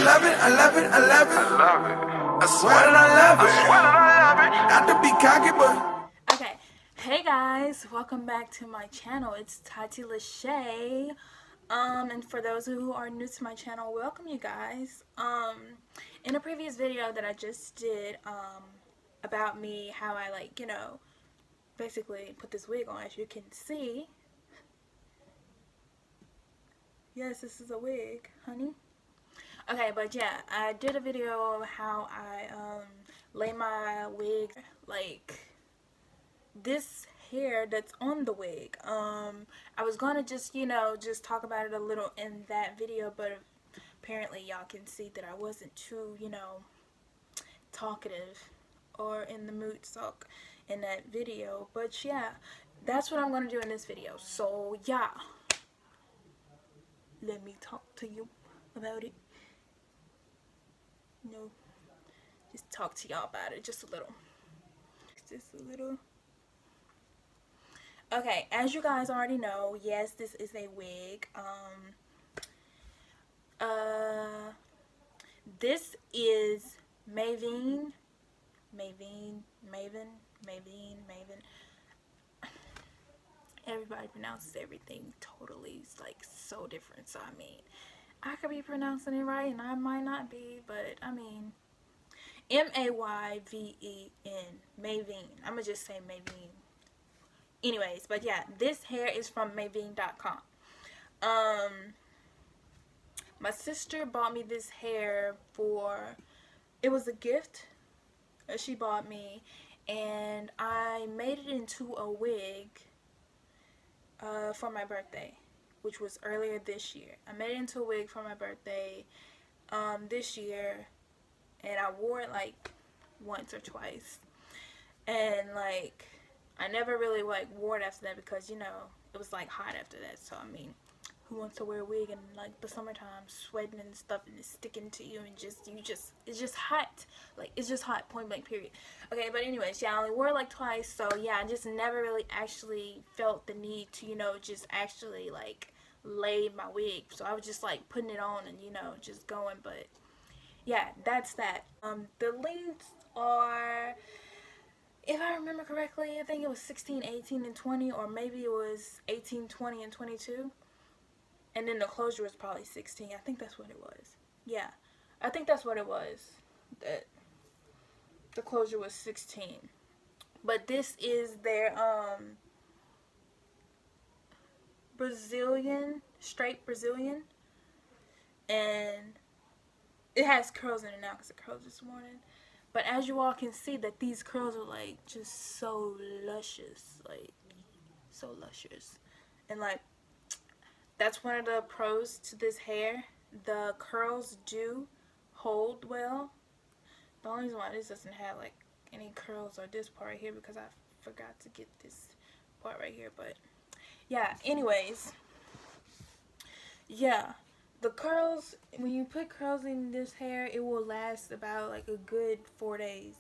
love it, I love it, I love it. I love it. I swear that I love it. I swear that I love it. Not to be cocky, but. Okay, hey guys, welcome back to my channel. It's Tati Lashai. And for those who are new to my channel, welcome you guys. In a previous video that I just did, about me, how I like, basically put this wig on, as you can see. Yes, this is a wig, honey. Okay, but yeah, I did a video of how I lay my wig, like this hair that's on the wig. I was gonna just just talk about it a little in that video, but apparently y'all can see that I wasn't too talkative or in the mood to talk in that video. But yeah, that's what I'm gonna do in this video. So yeah, let me talk to you about it. No, just talk to y'all about it just a little. Okay, as you guys already know, yes, this is a wig. This is Mayvenn. Everybody pronounces everything totally like so different. So I mean, I could be pronouncing it right and I might not be, but I mean, M-A-Y-V-E-N, Mayvenn. I'm gonna just say Mayvenn. Anyways, but yeah, this hair is from mayvennhair.com. My sister bought me this hair it was a gift that she bought me, and I made it into a wig for my birthday, which was earlier this year. I made it into a wig for my birthday this year, and I wore it like once or twice, and like I never really like wore it after that because it was like hot after that. So I mean, who wants to wear a wig in like the summertime, sweating and stuff, and it's sticking to you, and it's just hot. Like, it's just hot, point blank, period. Okay, but anyways, yeah, I only wore it like twice. So yeah, I just never really actually felt the need to just actually like lay my wig. So I was just like putting it on and just going. But yeah, that's that. The lengths are, if I remember correctly, I think it was 16, 18, and 20, or maybe it was 18, 20, and 22. And then the closure was probably 16. I think that's what it was. Yeah, I think that's what it was. That the closure was 16. But this is their Brazilian, straight Brazilian. And it has curls in it now because it curled this morning. But as you all can see, that these curls are like just so luscious, like so luscious. And like, that's one of the pros to this hair. The curls do hold well. The only reason why this doesn't have like any curls are this part right here, because I forgot to get this part right here. But yeah, anyways, yeah, the curls, when you put curls in this hair, it will last about like a good 4 days.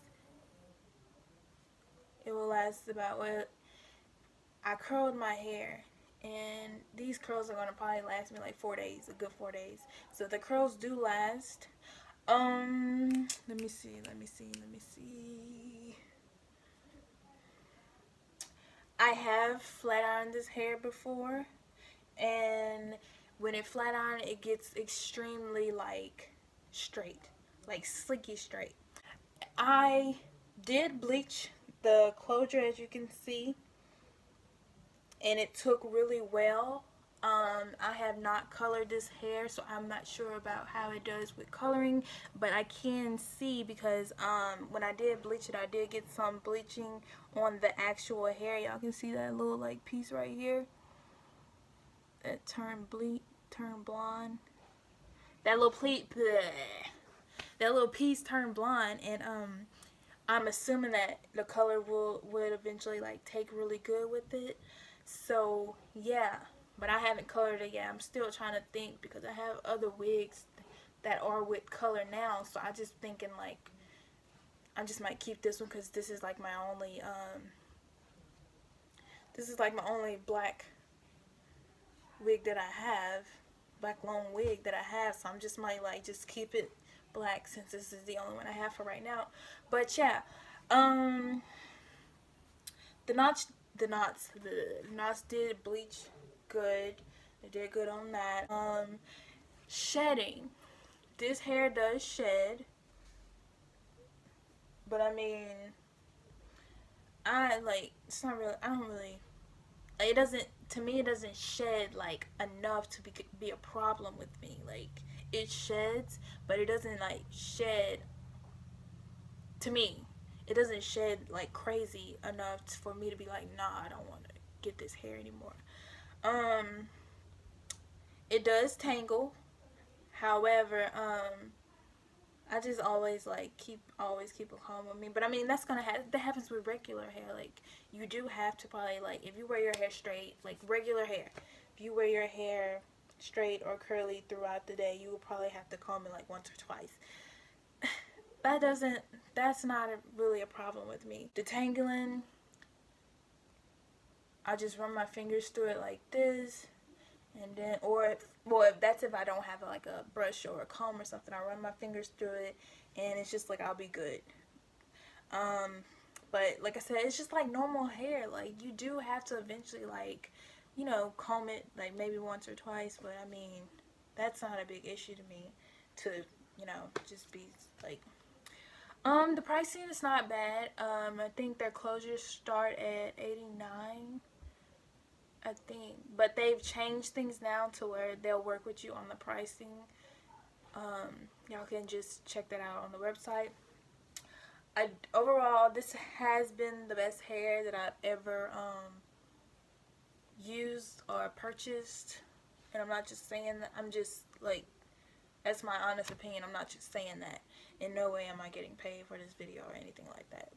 It will last about, well, I curled my hair, and these curls are going to probably last me like 4 days, a good 4 days. So the curls do last. Let me see. I have flat ironed this hair before, and when it flat iron, it gets extremely like straight, like slicky straight. I did bleach the closure, as you can see, and it took really well. I have not colored this hair, so I'm not sure about how it does with coloring, but I can see because when I did bleach it, I did get some bleaching on the actual hair. Y'all can see that little like piece right here that turned blonde. That little piece turned blonde, and I'm assuming that the color would eventually like take really good with it. So yeah, but I haven't colored it yet. I'm still trying to think, because I have other wigs that are with color now. So I just thinking like I just might keep this one, because this is like my only black wig that I have. black long wig that I have, so I'm just might like just keep it black since this is the only one I have for right now. But yeah, the knots did bleach good. They did good on that. Shedding. This hair does shed, but I mean, it's not really, I don't really, it doesn't, to me, it doesn't shed, like, enough to be a problem with me. Like, it sheds, but it doesn't, like, shed, to me, it doesn't shed, like, crazy enough for me to be like, nah, I don't want to get this hair anymore. It does tangle. However, I just always like keep a comb with me. But I mean, that happens with regular hair. Like, you do have to probably, like, if you wear your hair straight, like regular hair, if you wear your hair straight or curly throughout the day, you will probably have to comb it like once or twice. That's not really a problem with me. Detangling, I just run my fingers through it like this, and then, that's if I don't have like a brush or a comb or something. I run my fingers through it, and it's just like I'll be good. But like I said, it's just like normal hair. Like, you do have to eventually, like, you know, comb it like maybe once or twice. But I mean, that's not a big issue to me. To, you know, just be like. The pricing is not bad. I think their closures start at $89. I think, but they've changed things now to where they'll work with you on the pricing. Y'all can just check that out on the website. Overall, this has been the best hair that I've ever used or purchased, and I'm not just saying that. I'm just like, that's my honest opinion. I'm not just saying that. In no way am I getting paid for this video or anything like that.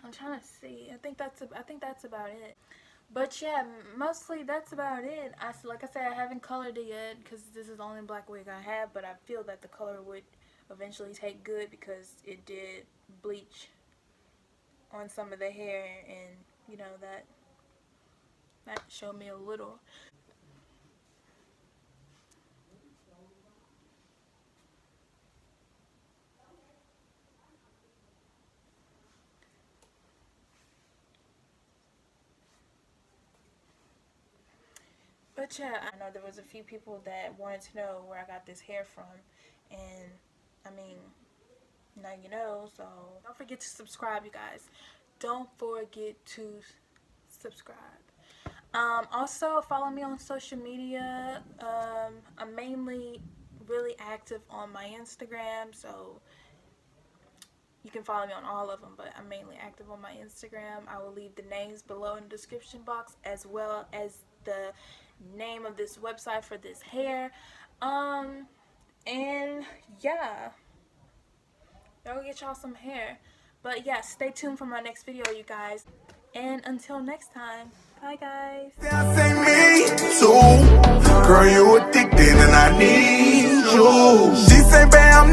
I'm trying to see. I think that's about it. But yeah, mostly that's about it. Like I said, I haven't colored it yet because this is the only black wig I have. But I feel that the color would eventually take good because it did bleach on some of the hair, and you know that showed me a little. But yeah, I know there was a few people that wanted to know where I got this hair from, and I mean, now you know. So don't forget to subscribe, you guys. Don't forget to subscribe. Also follow me on social media. I'm mainly really active on my Instagram, so you can follow me on all of them, but I'm mainly active on my Instagram. I will leave the names below in the description box, as well as the name of this website for this hair. And yeah, y'all get y'all some hair. But yeah, stay tuned for my next video, you guys. And until next time, bye guys. Say me too, girl, you addicted and I need you. She say, babe, I'm